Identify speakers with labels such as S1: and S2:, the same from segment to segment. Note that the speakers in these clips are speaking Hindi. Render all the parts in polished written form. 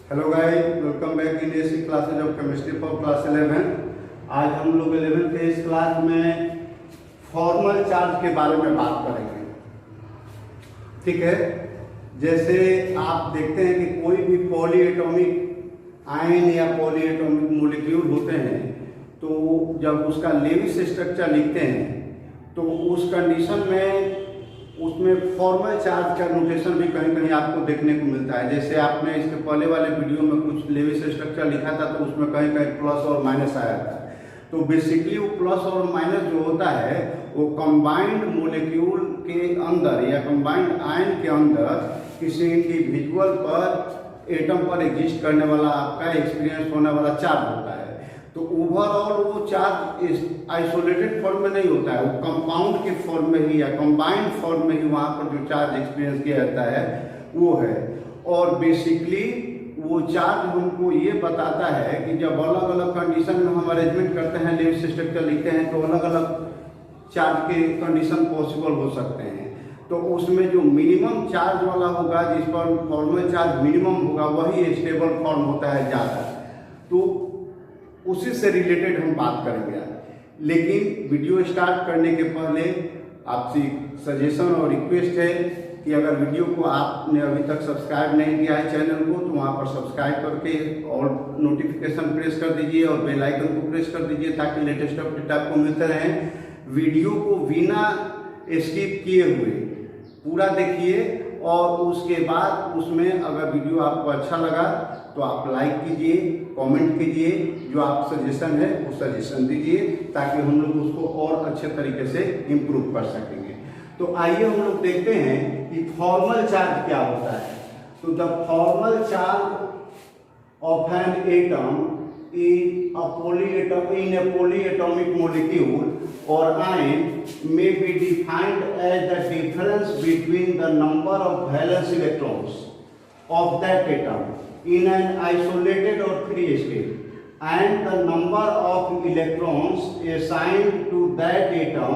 S1: Hello guys, welcome back in AC classes of chemistry for class 11। आज हम लोग 11th के इस क्लास में फॉर्मल चार्ज के बारे में बात करेंगे। ठीक है, जैसे आप देखते हैं कि कोई भी पॉलीएटॉमिक आयन या पॉलीएटॉमिक मॉलिक्यूल होते हैं, तो जब उसका लेविस स्ट्रक्चर लिखते हैं तो उस कंडीशन में उसमें फॉर्मल चार्ज का नोटेशन भी कहीं कहीं आपको देखने को मिलता है। जैसे आपने इसके पहले वाले वीडियो में कुछ लेविस स्ट्रक्चर लिखा था तो उसमें कहीं कहीं प्लस और माइनस आया था। तो बेसिकली वो प्लस और माइनस जो होता है वो कंबाइंड मॉलिक्यूल के अंदर या कंबाइंड आयन के अंदर किसी इंडिविजुअल पर एटम पर एग्जिस्ट करने वाला आपका एक्सपीरियंस होने वाला चार्ज होता है। तो ओवरऑल वो चार्ज आइसोलेटेड फॉर्म में नहीं होता है, वो कंपाउंड के फॉर्म में ही या कंबाइंड फॉर्म में ही वहाँ पर जो चार्ज एक्सपीरियंस किया जाता है वो है। और बेसिकली वो चार्ज हमको ये बताता है कि जब अलग अलग कंडीशन में हम अरेंजमेंट करते हैं, लेविस स्ट्रक्चर लिखते हैं, तो अलग अलग चार्ज के कंडीशन पॉसिबल हो सकते हैं। तो उसमें जो मिनिमम चार्ज वाला होगा, जिस पर फॉर्मल चार्ज मिनिमम होगा, वही स्टेबल फॉर्म होता है ज़्यादा। तो उसी से रिलेटेड हम बात करेंगे। लेकिन वीडियो स्टार्ट करने के पहले आपसे सजेशन और रिक्वेस्ट है कि अगर वीडियो को आपने अभी तक सब्सक्राइब नहीं किया है चैनल को, तो वहाँ पर सब्सक्राइब करके और नोटिफिकेशन प्रेस कर दीजिए और बेल आइकन को प्रेस कर दीजिए ताकि लेटेस्ट अपडेट आपको मिलते रहें। वीडियो को बिना स्किप किए हुए पूरा देखिए और उसके बाद उसमें अगर वीडियो आपको अच्छा लगा तो आप लाइक कीजिए, कमेंट कीजिए, जो आप सजेशन है वो सजेशन दीजिए ताकि हम लोग उसको और अच्छे तरीके से इम्प्रूव कर सकेंगे। तो आइए हम लोग देखते हैं कि फॉर्मल चार्ज क्या होता है। तो the formal charge of an atom in a polyatomic molecule or ion may be defined as the difference between the number of valence electrons of that atom in an isolated or free state and the number of electrons assigned to that atom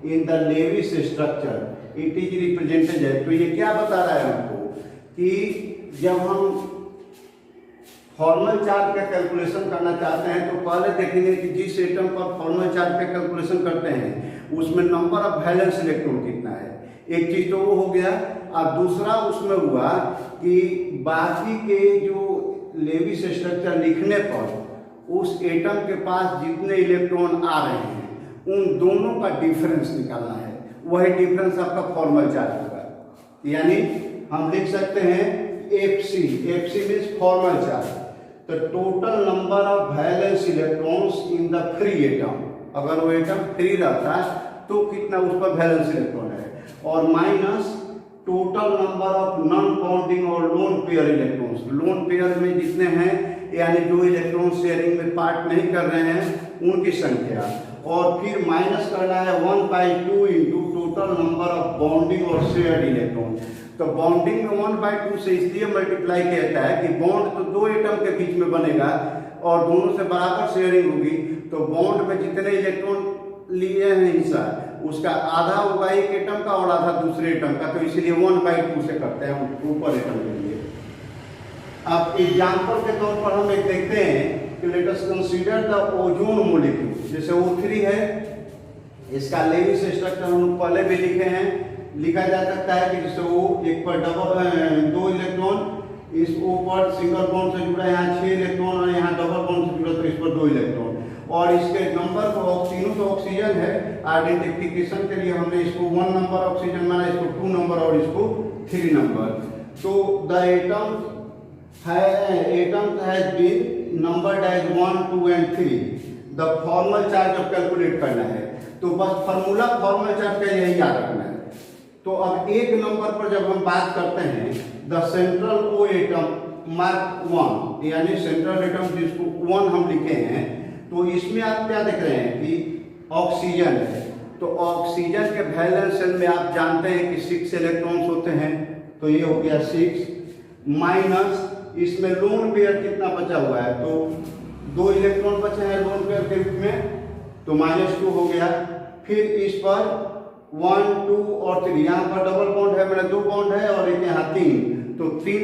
S1: in the Lewis structure. It is represented as, तो ये क्या बता रहा है हमको कि जब हम फॉर्मल चार्ज का कैलकुलेशन करना चाहते हैं तो पहले देखेंगे कि जिस एटम पर फॉर्मल चार्ज का कैलकुलेशन करते हैं उसमें नंबर ऑफ वैलेंस इलेक्ट्रॉन कितना है। एक चीज तो वो हो गया। और दूसरा उसमें हुआ कि बाकी के जो लेविस स्ट्रक्चर लिखने पर उस एटम के पास जितने इलेक्ट्रॉन आ रहे हैं उन दोनों का डिफरेंस निकालना है। वही डिफरेंस आपका फॉर्मल चार्ज होगा। यानी हम लिख सकते हैं FC means formal charge, the total number of valence electrons in the free atom। अगर वो एटम फ्री रहता है तो कितना उस पर वैलेंस इलेक्ट्रॉन है, और minus total number of non bonding और lone pair electrons. Lone pair में जितने हैं यानी जो इलेक्ट्रॉन शेयरिंग में पार्ट नहीं कर रहे हैं उनकी संख्या, और फिर माइनस करना है 1/2 into total number of bounding और शेयर्ड इलेक्ट्रॉन। तो बॉन्डिंग में 1/2 से इसलिए मल्टीप्लाई किया जाता है कि बॉन्ड तो दो एटम के बीच में बनेगा और दोनों से बराबर शेयरिंग होगी। तो बॉन्ड में जितने इलेक्ट्रॉन लिए हैं हिस्सा उसका आधा होगा एक एटम का और आधा दूसरे एटम का, तो इसलिए 1/2 से करते हैं ऊपर एटम के लिए। अब एग्जाम्पल के तौर पर हम एक देखते हैं कि let us consider the ozone molecule. जैसे O3 है, इसका लेविस स्ट्रक्चर हम पहले भी लिखे हैं। लिखा जा सकता है कि जैसे वो एक पर दो इलेक्ट्रॉन, इस O पर सिंगल बॉन्ड से जुड़ा, यहाँ 6 इलेक्ट्रॉन और यहाँ डबल बॉन्ड से जुड़ा तो इस पर 2 इलेक्ट्रॉन, और इसके नंबर को तीनों तो ऑक्सीजन है। आइडेंटिफिकेशन के लिए हमने इसको 1 नंबर ऑक्सीजन माना, इसको 2 नंबर और इसको 3 नंबर। तो the atom has been numbered as 1, 2 and 3। The formal charge अब कैलकुलेट करना है तो बस फार्मूला फॉर्मल चार्ज का यही याद रखना है। तो अब एक नंबर पर जब हम बात करते हैं the central O atom mark 1, यानी सेंट्रल एटम जिसको 1 हम लिखे हैं, तो इसमें आप क्या देख रहे हैं कि ऑक्सीजन है। तो ऑक्सीजन के वैलेंस शेल में आप जानते हैं कि 6 इलेक्ट्रॉन्स होते हैं, तो ये हो गया 6 माइनस इसमें लोन पेयर कितना बचा हुआ है, तो 2 इलेक्ट्रॉन बचे हैं लोन पेयर के रूप में, तो -2 हो गया। फिर इस पर 1, 2 और 3, यहाँ पर डबल बॉन्ड है, मेरा 2 बॉन्ड है और एक यहाँ 3, तो 3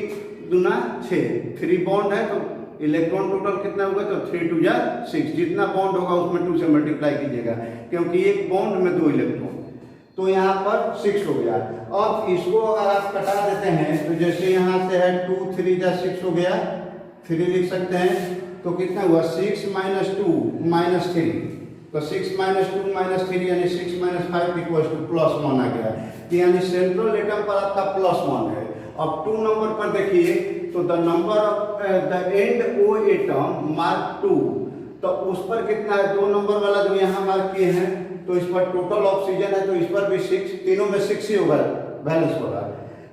S1: दूना 6, 3 बॉन्ड है तो इलेक्ट्रॉन टोटल कितना होगा, तो 3 2 जा 6, जितना बॉन्ड होगा उसमें 2 से मल्टीप्लाई कीजिएगा, क्योंकि एक बॉन्ड में 2 इलेक्ट्रॉन, तो यहाँ पर 6 हो गया। अब इसको अगर आप कटा देते हैं तो जैसे यहाँ से है 2 3 जा 6 हो गया, 3 लिख सकते हैं, तो कितना हुआ 6 - 2 - 3, तो 6 - 2 - 3 यानी 6 - 5 = +1 आ गया, यानी सेंट्रल एटम पर आपका +1 है। अब 2 नंबर पर देखिए तो the number of the end O atom mark 2, तो उस पर कितना है, 2 नंबर वाला जो यहाँ मार्क किए हैं, तो इस पर टोटल ऑक्सीजन है तो इस पर भी 6, तीनों में 6 ही होगा, बैलेंस होगा,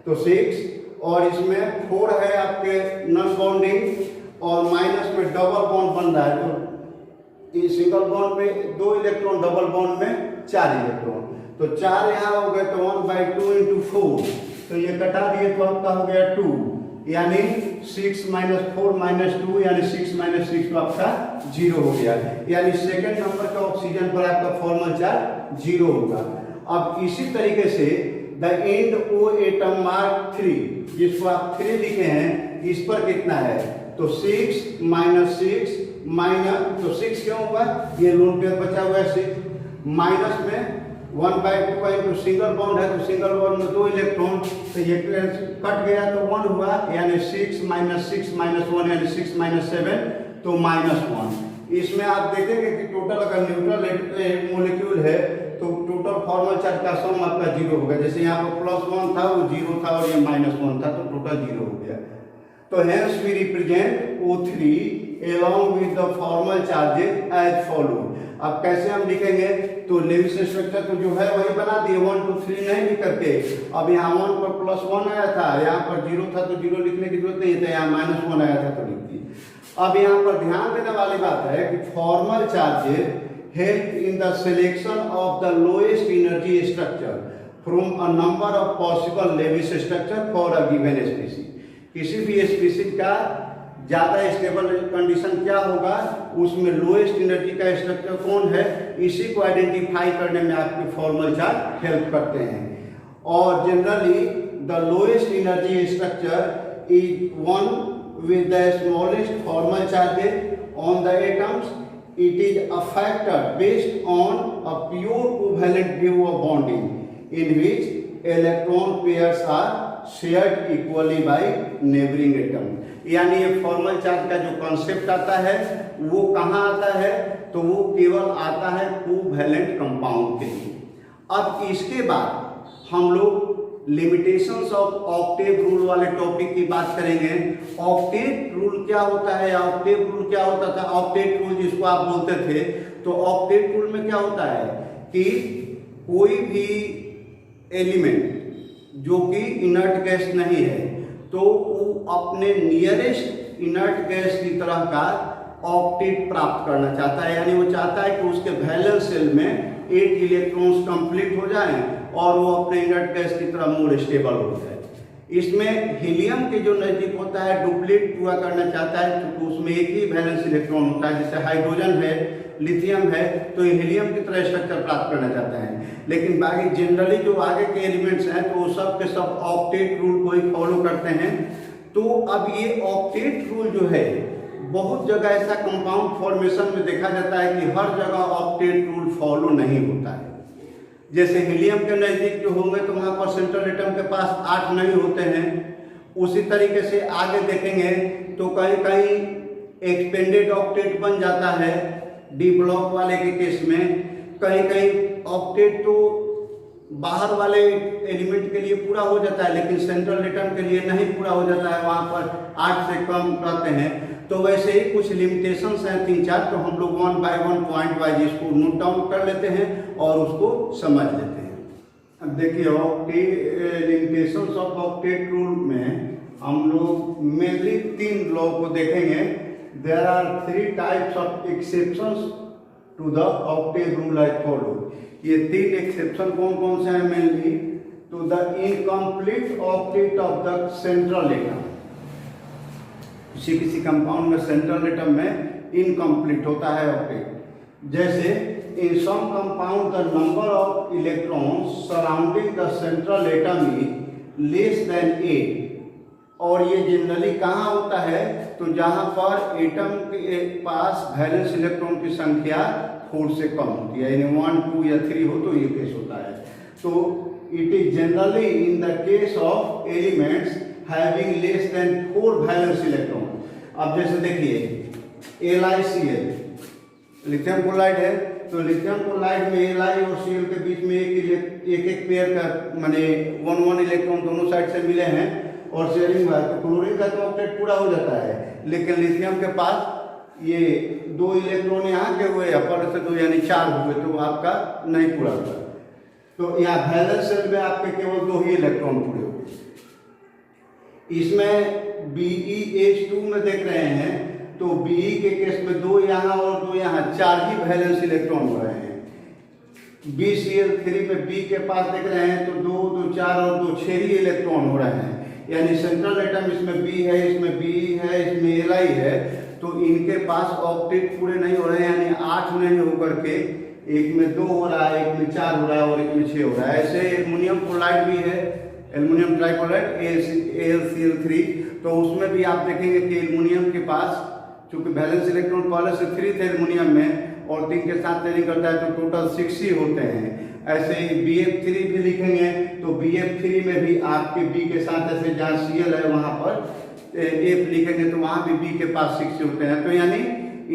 S1: तो 6, और इसमें 4 है आपके नॉन बॉन्डिंग और माइनस में डबल बॉन्ड बन रहा है, तो इस सिंगल बॉन्ड में 2 इलेक्ट्रॉन, डबल बॉन्ड में 4 इलेक्ट्रॉन, तो 4 यहाँ हो गए, तो 1/2 × 4, तो ये कटा दिए तो आपका हो गया 2, यानी 6 - 4 - 2 यानी 6 - 6 तो आपका 0 हो गया, यानी सेकंड नंबर का ऑक्सीजन पर आपका फॉर्मल चार्ज 0 होगा। अब इसी तरीके से the end O atom mark 3, जिसको आप 3 लिखे हैं, इस पर कितना है, तो 6 - 6 तो 6 क्यों होगा, ये लोन पेयर बचा हुआ है 6, माइनस में 1/2 है, तो सिंगल बॉन्ड है तो सिंगल बॉन्ड में 2 इलेक्ट्रॉन, तो ये कट गया तो 1 हुआ, यानी 6 - 6 - 1 यानी 6 - 7 तो -1। इसमें आप देखेंगे कि टोटल अगर न्यूट्रल मॉलिक्यूल है तो टोटल फॉर्मल चार्ज का सम आपका 0 होगा, जैसे यहाँ पर +1 था वो 0 था और ये -1 था तो टोटल 0 हो गया। तो hence we represent O3 along with the formal charges as follow। अब कैसे हम लिखेंगे, तो लेविस स्ट्रक्चर तो जो है वही बना दिए, 1 2 3 नहीं लिख करके, अब यहाँ 1 पर +1 आया था, यहाँ पर 0 था तो 0 लिखने की जरूरत नहीं है, यहाँ -1 आया था तो लिख दिए। अब यहाँ पर ध्यान देने वाली बात है कि formal charges help in the selection of the lowest energy structure from a number of possible Lewis structure for a given species। किसी भी स्पीसीज का ज्यादा स्टेबल कंडीशन क्या होगा, उसमें लोएस्ट एनर्जी का स्ट्रक्चर कौन है, इसी को आइडेंटिफाई करने में आपके फॉर्मल चार्ज हेल्प करते हैं। और generally the lowest energy structure is one with the smallest formal charges on the atoms. It is a factor based on a pure covalent view of bonding in which electron pairs are shared equally by neighboring atom। यानी ये फॉर्मल चार्ज का जो कॉन्सेप्ट आता है वो कहाँ आता है, तो वो केवल आता है कोवैलेंट कंपाउंड के लिए। अब इसके बाद हम लोग लिमिटेशंस ऑफ ऑक्टेव रूल वाले टॉपिक की बात करेंगे। ऑक्टेव रूल क्या होता है, ऑक्टेव रूल क्या होता था, ऑक्टेव रूल जिसको आप बोलते थे, तो ऑक्टेव रूल में क्या होता है कि कोई भी एलिमेंट जो कि इनर्ट गैस नहीं है तो वो अपने नियरेस्ट इनर्ट गैस की तरह का ऑक्टेट प्राप्त करना चाहता है, यानी वो चाहता है कि उसके वैलेंस शेल में 8 इलेक्ट्रॉन्स कंप्लीट हो जाएं और वो अपने इनर्ट गैस की तरह मोर स्टेबल हो जाए। इसमें हीलियम के जो नजदीक होता है डुप्लीट पूरा करना चाहता है, क्योंकि उसमें एक ही वैलेंस इलेक्ट्रॉन होता है, जैसे हाइड्रोजन है, लिथियम है, तो ये हीलियम की तरह स्ट्रक्चर प्राप्त करना चाहता है। लेकिन बाकी जनरली जो आगे के एलिमेंट्स हैं तो वो सब के सब ऑक्टेट रूल को ही फॉलो करते हैं। तो अब ये ऑक्टेट रूल जो है बहुत जगह ऐसा कंपाउंड फॉर्मेशन में देखा जाता है कि हर जगह ऑक्टेट रूल फॉलो नहीं होता है। जैसे हीलियम के नज़दीक जो होंगे तो वहाँ पर सेंट्रल एटम के पास 8 नहीं होते हैं। उसी तरीके से आगे देखेंगे तो कहीं कहीं एक्सपेंडेड ऑक्टेट बन जाता है, डी ब्लॉक वाले के केस में। कहीं कहीं ऑक्टेट तो बाहर वाले एलिमेंट के लिए पूरा हो जाता है, लेकिन सेंट्रल एटम के लिए नहीं पूरा हो जाता है, वहाँ पर 8 से कम रहते हैं। तो वैसे ही कुछ लिमिटेशंस हैं 3-4, तो हम लोग 1 by 1 पॉइंट वाइज इसको नोट डाउन कर लेते हैं और उसको समझ लेते हैं। अब देखिए लिमिटेशंस ऑफ ऑक्टेट रूल में हम लोग मेनली 3 लॉ को देखेंगे। There are 3 types of exceptions to the octave rule I follow. ये 3 एक्सेप्शन कौन कौन से हैं mainly, to the incomplete octet of the central atom. किसी कंपाउंड में सेंट्रल एटम में इनकम्प्लीट होता है ऑक्टेट। जैसे in some compound the number of electrons surrounding the central atom is less than 8 और ये जनरली कहाँ होता है, तो जहाँ पर एटम के पास वैलेंस इलेक्ट्रॉन की संख्या 4 से कम होती है, यानी 1, 2 या 3 हो तो ये केस होता है। तो it is generally in the case of elements having less than 4 valence electron. अब जैसे देखिए LiCl लिथियम क्लोराइड है, तो लिथियम क्लोराइड में Li और Cl के बीच में एक पेयर का माने 1 इलेक्ट्रॉन दोनों साइड से मिले हैं और शेयरिंग हुआ, तो क्लोरीन का तो ऑक्टेट पूरा हो जाता है, लेकिन लिथियम के पास ये 2 इलेक्ट्रॉन यहाँ के हुए अपर से 2 यानी 4 हुए, तो आपका नहीं पूरा हुआ। तो यहाँ वैलेंस शेल में आपके केवल 2 ही इलेक्ट्रॉन पूरे हुए। इसमें BeH2 में देख रहे हैं तो Be के केस में 2 यहाँ और 2 यहाँ, 4 ही वैलेंस इलेक्ट्रॉन हो रहे हैं। BCl3 में B के पास देख रहे हैं तो 2, 2, 4 और 2, 6 ही इलेक्ट्रॉन हो रहे हैं, यानी सेंट्रल एटम इसमें B है, इसमें B है, इसमें Li है, तो इनके पास ऑक्टेट पूरे नहीं हो रहे हैं, यानी 8 नहीं होकर के एक में 2 हो रहा है, एक में 4 हो रहा है और एक में 6 हो रहा है। ऐसे एल्युमिनियम क्लोराइड भी है, एल्युमिनियम ट्राइक्लोराइड AlCl3, तो उसमें भी आप देखेंगे कि एल्युमिनियम के पास चूंकि वैलेंस इलेक्ट्रॉन पहले से 3 थे एल्युमिनियम में और 3 के साथ शेयरिंग करता है तो टोटल 6 ही होते हैं। ऐसे ही BF3 भी लिखेंगे तो BF3 में भी आपके B के साथ ऐसे जहाँ Cl है वहाँ पर F लिखेंगे तो वहाँ भी B के पास 6 होते हैं, तो यानी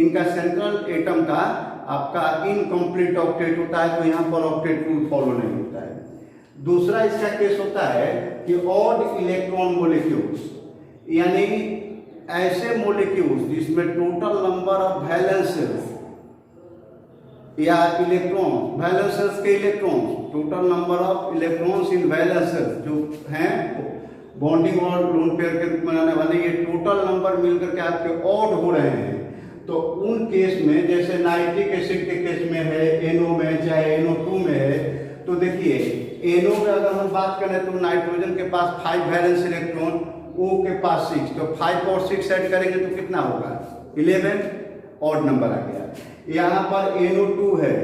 S1: इनका सेंट्रल एटम का आपका इनकम्प्लीट ऑक्टेट होता है, तो यहाँ पर ऑक्टेट रूल फॉलो नहीं होता है। दूसरा इसका केस होता है कि ऑड इलेक्ट्रॉन मोलिक्यूल्स, यानी ऐसे मोलिक्यूल्स जिसमें टोटल नंबर ऑफ वैलेंसेस या इलेक्ट्रॉन, वैलेंसेस के electrons, total number of electrons in valences जो हैं बॉन्डिंग और लोन पेयर के रूप में आने वाले, ये टोटल नंबर मिलकर के आपके ऑड हो रहे हैं। तो उन केस में जैसे नाइट्रिक एसिड के केस में है, NO में चाहे NO2 में है, तो देखिए NO में अगर हम बात करें तो नाइट्रोजन के पास 5 वैलेंस इलेक्ट्रॉन, O के पास 6, तो 5 और 6 ऐड करेंगे तो कितना होगा 11, ऑड नंबर आ गया। यहाँ पर NO2 है,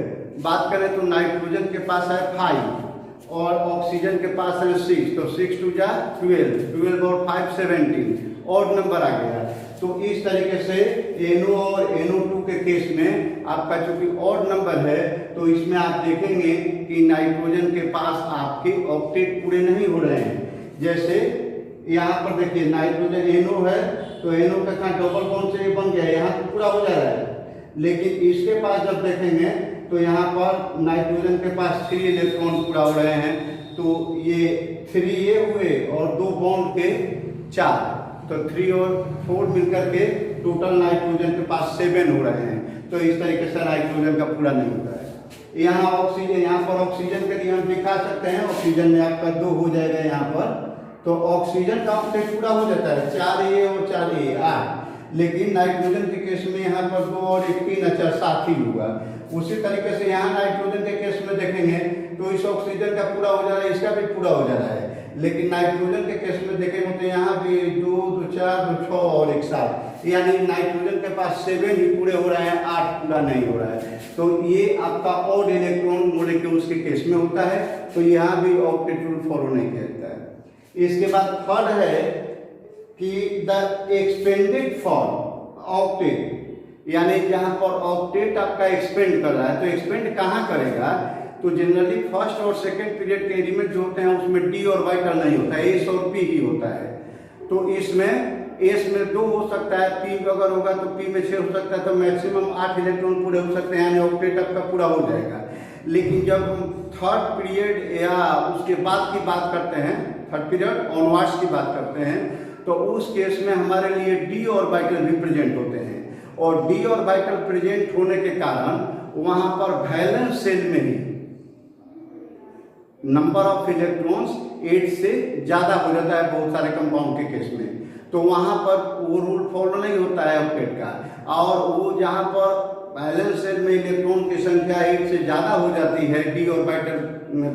S1: बात करें तो नाइट्रोजन के पास है 5 और ऑक्सीजन के पास है 6, तो 6 2 जा 12, 12 और 5 17, ऑड नंबर आ गया। तो इस तरीके से NO और NO2 के केस में आपका चूंकि ऑड नंबर है तो इसमें आप देखेंगे कि नाइट्रोजन के पास आपके ऑक्टेट पूरे नहीं हो रहे हैं। जैसे यहाँ पर देखिए नाइट्रोजन NO है तो NO का कहाँ डबल बॉन्ड से बन गया है, यहाँ तो पूरा हो जा रहा है, लेकिन इसके पास जब देखेंगे तो यहाँ पर नाइट्रोजन के पास 3 इलेक्ट्रॉन पूरा हो रहे हैं, तो ये 3 ये हुए और 2 बॉन्ड के 4, तो 3 और 4 मिलकर के टोटल नाइट्रोजन के पास 7 हो रहे हैं। तो इस तरीके से नाइट्रोजन का पूरा नहीं होता है। यहाँ ऑक्सीजन, यहाँ पर ऑक्सीजन के लिए हम दिखा सकते हैं, ऑक्सीजन में आपका 2 हो जाएगा यहाँ पर, तो ऑक्सीजन का ऑक्टेट पूरा हो जाता है 4A और 4A 8, लेकिन नाइट्रोजन के केस में यहाँ पर 2 और 1 3 अच्छा 7 ही हुआ। उसी तरीके से यहाँ नाइट्रोजन के केस में देखेंगे तो इस ऑक्सीजन का पूरा हो जा रहा है, इसका भी पूरा हो जा रहा है, लेकिन नाइट्रोजन के केस में देखेंगे तो यहाँ भी 2 2 4 2 6 और 1 7, यानी नाइट्रोजन के पास 7 ही पूरे हो रहे हैं, 8 पूरा नहीं हो रहा है। तो ये आपका ऑड इलेक्ट्रॉन मोलिक्यूल्स के केस में होता है, तो यहाँ भी ऑक्टेट रूल फॉलो नहीं किया जाता है। इसके बाद थर्ड है कि द एक्सपेंडेड फॉर्म ऑक्टेट, यानी जहां पर ऑक्टेट आपका एक्सपेंड कर रहा है, तो एक्सपेंड कहाँ करेगा, तो जनरली फर्स्ट और सेकंड पीरियड के एलिमेंट जो होते हैं उसमें D ऑर्बिटल नहीं होता है, S और P ही होता है। तो इसमें S में 2 हो सकता है, P अगर होगा तो P में 6 हो सकता है, तो मैक्सिमम 8 इलेक्ट्रॉन पूरे हो सकते हैं, यानी ऑक्टेट आपका पूरा हो जाएगा। लेकिन जब हम थर्ड पीरियड या उसके बाद की बात करते हैं, थर्ड पीरियड ऑनवर्ड्स की बात करते हैं, तो उस केस में हमारे लिए D ऑर्बिटल रिप्रेजेंट होते हैं, और D ऑर्बिटल प्रेजेंट होने के कारण वहां पर वैलेंस शेल में ही नंबर ऑफ इलेक्ट्रॉन्स 8 से ज्यादा हो जाता है बहुत सारे कंपाउंड के केस में, तो वहां पर वो रूल फॉलो नहीं होता है ऑक्टेट का, और वो जहां पर वैलेंस शेल में इलेक्ट्रॉन की संख्या 8 से ज्यादा हो जाती है D ऑर्बिटल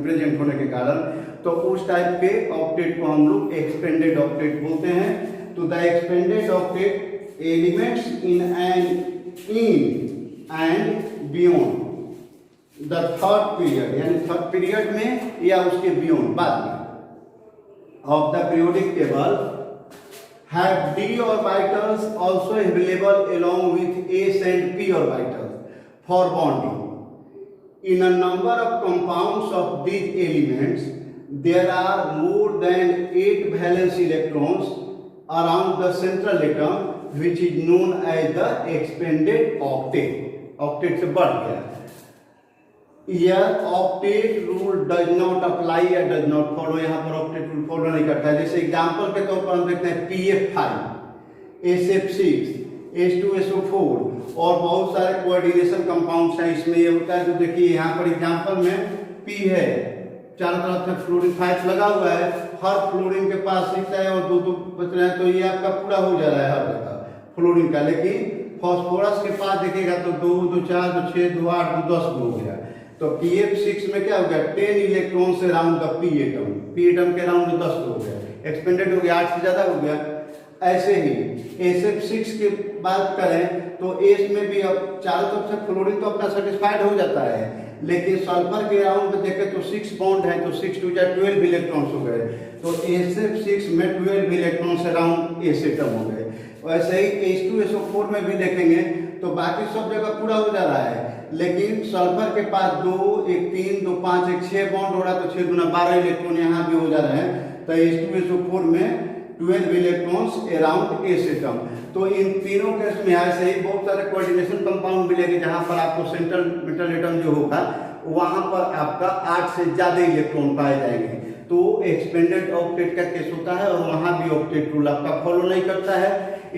S1: प्रेजेंट होने के कारण, तो उस टाइप के ऑक्टेट को हम लोग एक्सपेंडेड ऑक्टेट बोलते हैं। तो the expanded octet elements in and beyond the third period, यानी थर्ड पीरियड में या उसके बियॉन्ड बाद में of the periodic table have d orbitals also available along with s and p orbitals for bonding. In a number of compounds of these elements, there are more than 8 valence electrons around the central atom, which is known as the expanded octet. Octet से बढ़ गया. यह octet rule does not apply या डज नॉट फॉलो. यहाँ पर ऑक्टेट रूल फॉलो नहीं करता है. जैसे एग्जांपल के तौर पर हम देखते हैं PF5, SF6, H2SO4 और बहुत सारे कोऑर्डिनेशन कंपाउंड्स हैं. इसमें ये होता है, तो देखिए यहाँ पर एग्जांपल में P है, चारों तरफ से फ्लोरीन 5 लगा हुआ है, हर फ्लोरीन के पास 6 है और 2 बच रहे हैं, तो ये आपका पूरा हो जा रहा है हर जगह फ्लोरीन का. लेकिन फॉस्फोरस के पास देखेगा तो 2, 2, 4, 2, 6, 2, 8, 2, 10 हो गया. तो PF6 में क्या हो गया, 10 इलेक्ट्रॉन से राउंड द P एटम के राउंड 10 हो गया, एक्सपेंडेड हो गया, 8 से ज्यादा हो गया. ऐसे ही SF6 की बात करें तो S में भी अब चारों तरफ से फ्लोरीन तो अपना सेटिस्फाइड हो जाता है, लेकिन सल्फर के राउंड में देखें तो 6 बॉन्ड है, तो 6 2 12 इलेक्ट्रॉन्स हो गए. तो SF6 में 12 इलेक्ट्रॉन से राउंड S एटम हो गए. वैसे ही H2SO4 में भी देखेंगे तो बाकी सब जगह पूरा हो जा रहा है, लेकिन सल्फर के पास 2, 1 3, 2 5, 1 6 बॉन्ड हो रहा है, तो 6 गुना 12 इलेक्ट्रॉन यहाँ भी हो जा रहे हैं. तो H2SO4 में 12 इलेक्ट्रॉन्स अराउंड S एटम. तो इन तीनों केस में ऐसे ही बहुत सारे कोऑर्डिनेशन कंपाउंड मिलेंगे जहां पर आपको सेंट्रल मेटल एटम जो होगा वहां पर आपका 8 से ज्यादा इलेक्ट्रॉन पाए जाएंगे. तो एक्सपेंडेड ऑक्टेट का केस होता है और वहां भी ऑक्टेट रूल आपका फॉलो नहीं करता है.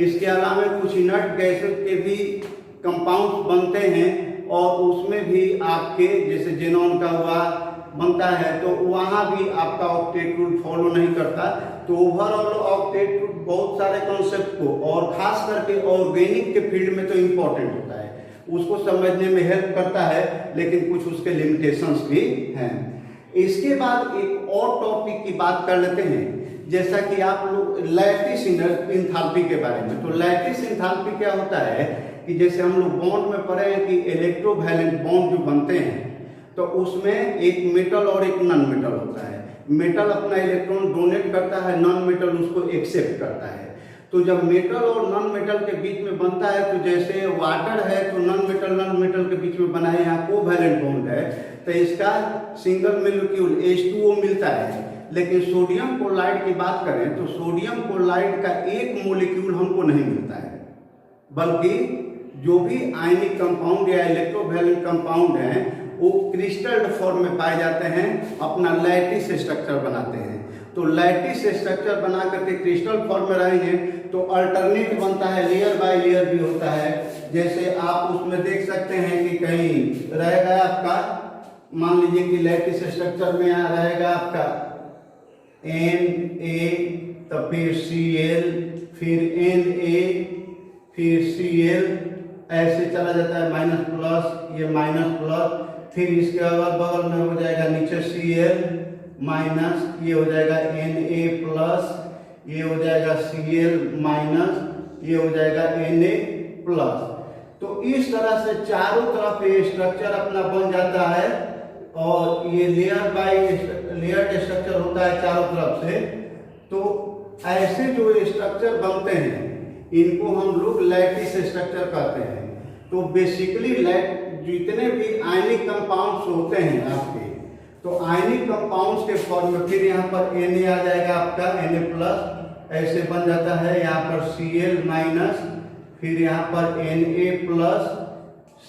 S1: इसके अलावा कुछ इनर्ट गैसेस के भी कंपाउंड बनते हैं और उसमें भी आपके जैसे जेनॉन का हुआ बनता है, तो वहां भी आपका ऑक्टेट रूल फॉलो नहीं करता. तो ओवरऑल ऑक्टेट रूल बहुत सारे कॉन्सेप्ट को और खास करके ऑर्गेनिक के फील्ड में तो इम्पोर्टेंट होता है, उसको समझने में हेल्प करता है, लेकिन कुछ उसके लिमिटेशंस भी हैं. इसके बाद एक और टॉपिक की बात कर लेते हैं, जैसा कि आप लोग लैटिस एंथैल्पी के बारे में. तो लैटिस एंथैल्पी क्या होता है कि जैसे हम लोग बॉन्ड में पढ़े हैं कि इलेक्ट्रोवैलेंट बॉन्ड जो बनते हैं तो उसमें एक मेटल और एक नॉन मेटल होता है. मेटल अपना इलेक्ट्रॉन डोनेट करता है, नॉन मेटल उसको एक्सेप्ट करता है. तो जब मेटल और नॉन मेटल के बीच में बनता है, तो जैसे वाटर है तो नॉन मेटल के बीच में बना है, यहाँ कोवैलेंट बॉन्ड है, तो इसका सिंगल मॉलिक्यूल H2O मिलता है. लेकिन सोडियम क्लोराइड की बात करें तो सोडियम क्लोराइड का एक मॉलिक्यूल हमको नहीं मिलता है, बल्कि जो भी आयनिक कंपाउंड या इलेक्ट्रोवैलेंट कंपाउंड हैं वो क्रिस्टल फॉर्म में पाए जाते हैं, अपना लैटिस स्ट्रक्चर बनाते हैं. तो लैटिस स्ट्रक्चर बना करके क्रिस्टल फॉर्म में रहेंगे तो अल्टरनेट बनता है, लेयर बाय लेयर भी होता है. जैसे आप उसमें देख सकते हैं कि कहीं रहेगा आपका, मान लीजिए कि लैटिस स्ट्रक्चर में यहाँ रहेगा आपका Na, तो फिर Cl, फिर Na, फिर Cl, ऐसे चला जाता है माइनस प्लस, ये माइनस प्लस, फिर इसके अगल बगल में हो जाएगा नीचे Cl माइनस, ये हो जाएगा Na प्लस, ये हो जाएगा Cl माइनस, ये हो जाएगा Na प्लस. तो इस तरह से चारों तरफ ये स्ट्रक्चर अपना बन जाता है और ये लेयर बाय लेयर स्ट्रक्चर होता है चारों तरफ से. तो ऐसे जो स्ट्रक्चर बनते हैं इनको हम लोग लैटिस स्ट्रक्चर कहते हैं. तो बेसिकली जितने भी आयनिक कंपाउंड्स होते हैं आपके, तो आयनिक कंपाउंड्स के फॉर्म में फिर यहाँ पर Na आ जाएगा आपका, Na प्लस ऐसे बन जाता है. यहाँ पर Cl माइनस, फिर यहाँ पर Na प्लस,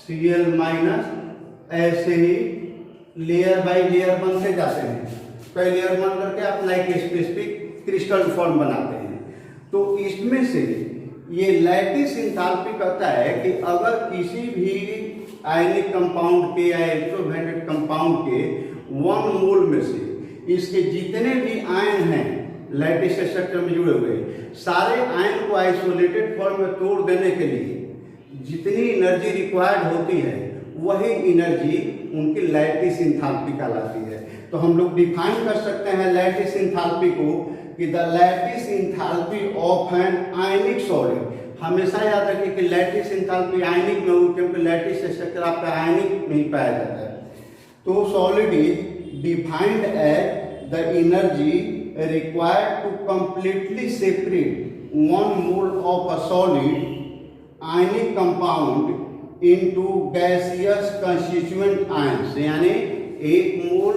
S1: Cl माइनस, ऐसे ही लेयर बाय लेयर बनते जाते हैं. कई लेयर बन करके अपना एक स्पेसिफिक क्रिस्टल फॉर्म बनाते हैं. तो इसमें से ये लैटिस एंथैल्पी कहता है कि अगर किसी भी आयनिक कंपाउंड के या इलेक्ट्रोवैलेंट कंपाउंड के 1 मोल में से इसके जितने भी आयन हैं लैटिस स्ट्रक्चर में जुड़े हुए, सारे आयन को आइसोलेटेड फॉर्म में तोड़ देने के लिए जितनी एनर्जी रिक्वायर्ड होती है वही एनर्जी उनकी लैटिस एंथैल्पी कहलाती है. तो हम लोग डिफाइन कर सकते हैं लैटिस एंथैल्पी को कि the lattice enthalpy of an ionic solid. हमेशा याद रखिए कि लैटिस एंथैल्पी आयनिक में हो, क्योंकि लैटिस स्ट्रक्चर आपका आयनिक में ही पाया जाता है. तो solid is defined as the energy required to completely separate 1 mole of a solid ionic compound into gaseous constituent ions, यानी 1 मोल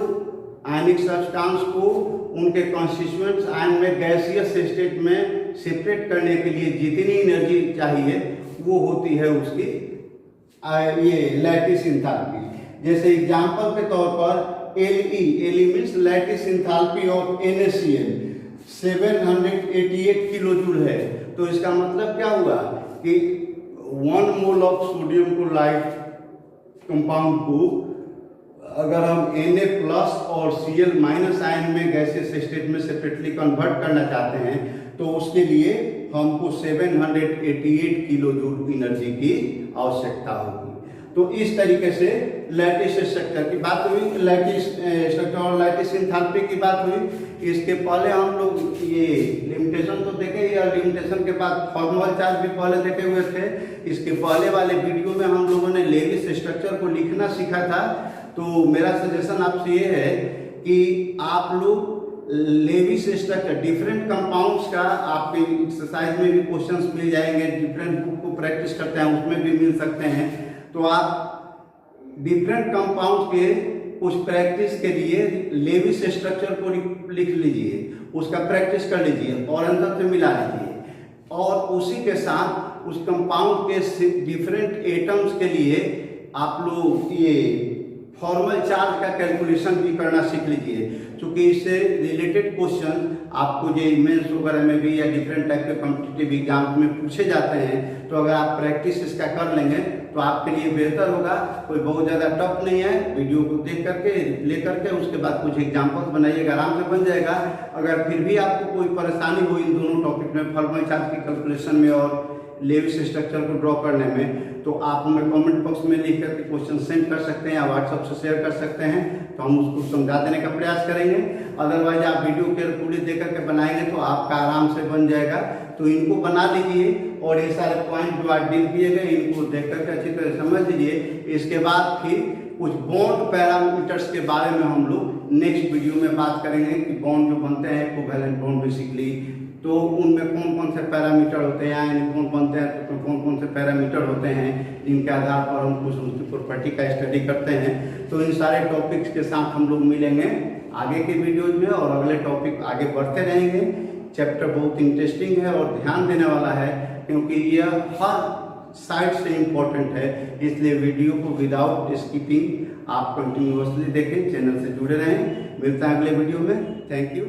S1: आयनिक सब्सटेंस को उनके कंस्टिट्यूएंट्स आयन में गैसियस स्टेट में सेपरेट करने के लिए जितनी एनर्जी चाहिए वो होती है उसकी ये लैटिस एंथैल्पी। जैसे एग्जांपल के तौर पर Le means lattice enthalpy of NaCl 788 kilo joule है। तो इसका मतलब क्या हुआ कि 1 mole of sodium chloride compound को अगर हम Na प्लस और Cl माइनस आयन में गैसियस स्टेट में सेपरेटली कन्वर्ट करना चाहते हैं तो उसके लिए हमको 788 किलो जूल एनर्जी की आवश्यकता होगी। तो इस तरीके से लैटिस स्ट्रक्चर की बात हुई, लैटिस स्ट्रक्चर और लैटिस एंथैल्पी की बात हुई। इसके पहले हम लोग ये लिमिटेशन तो देखे, या लिमिटेशन के बाद फॉर्मल चार्ज भी पहले देखे हुए थे। इसके पहले वाले वीडियो में हम लोगों ने लेविस स्ट्रक्चर को लिखना सीखा था। तो मेरा सजेशन आपसे ये है कि आप लोग लेविस स्ट्रक्चर डिफरेंट कंपाउंड्स का आपके एक्सरसाइज में भी क्वेश्चंस मिल जाएंगे, डिफरेंट बुक को प्रैक्टिस करते हैं उसमें भी मिल सकते हैं। तो आप डिफरेंट कंपाउंड्स के कुछ प्रैक्टिस के लिए लेविस स्ट्रक्चर को लिख लीजिए, उसका प्रैक्टिस कर लीजिए और आंसर से मिला लीजिए, और उसी के साथ उस कंपाउंड के डिफरेंट एटम्स के लिए आप लोग ये फॉर्मल चार्ज का कैलकुलेशन भी करना सीख लीजिए, क्योंकि इससे रिलेटेड क्वेश्चन आपको जो मेंस वगैरह में भी या डिफरेंट टाइप के कॉम्पिटिटिव एग्जाम्स में पूछे जाते हैं। तो अगर आप प्रैक्टिस इसका कर लेंगे तो आपके लिए बेहतर होगा। कोई बहुत ज़्यादा टफ नहीं है, वीडियो को देख करके ले करके उसके बाद कुछ एग्जाम्पल्स बनाइएगा, आराम से बन जाएगा। अगर फिर भी आपको कोई परेशानी हो इन दोनों टॉपिक में, फॉर्मल चार्ज की कैलकुलेशन में और लेविस स्ट्रक्चर को ड्रॉ करने में, तो आप हमें कमेंट बॉक्स में लिख करके क्वेश्चन सेंड कर सकते हैं या व्हाट्सएप से शेयर कर सकते हैं, तो हम उसको समझा देने का प्रयास करेंगे। अदरवाइज आप वीडियो केयरफुली देख करके बनाएंगे तो आपका आराम से बन जाएगा। तो इनको बना लीजिए और ये सारे पॉइंट जो आज डील किए गए इनको देख करके अच्छी तरह समझ लीजिए। इसके बाद फिर कुछ बॉन्ड पैरामीटर्स के बारे में हम लोग नेक्स्ट वीडियो में बात करेंगे कि बॉन्ड जो बनते हैं कोवैलेंट बॉन्ड बेसिकली, तो उनमें कौन कौन से पैरामीटर होते हैं, यानी कौन बनते हैं तो कौन कौन से पैरामीटर होते हैं, जिनके आधार पर हम कुछ उनकी प्रॉपर्टी का स्टडी करते हैं। तो इन सारे टॉपिक्स के साथ हम लोग मिलेंगे आगे के वीडियोज में और अगले टॉपिक आगे बढ़ते रहेंगे। चैप्टर बहुत इंटरेस्टिंग है और ध्यान देने वाला है, क्योंकि यह हर साइड से इम्पोर्टेंट है। इसलिए वीडियो को विदाउट स्किपिंग आप कंटिन्यूअसली देखें, चैनल से जुड़े रहें। मिलता है अगले वीडियो में। Thank you.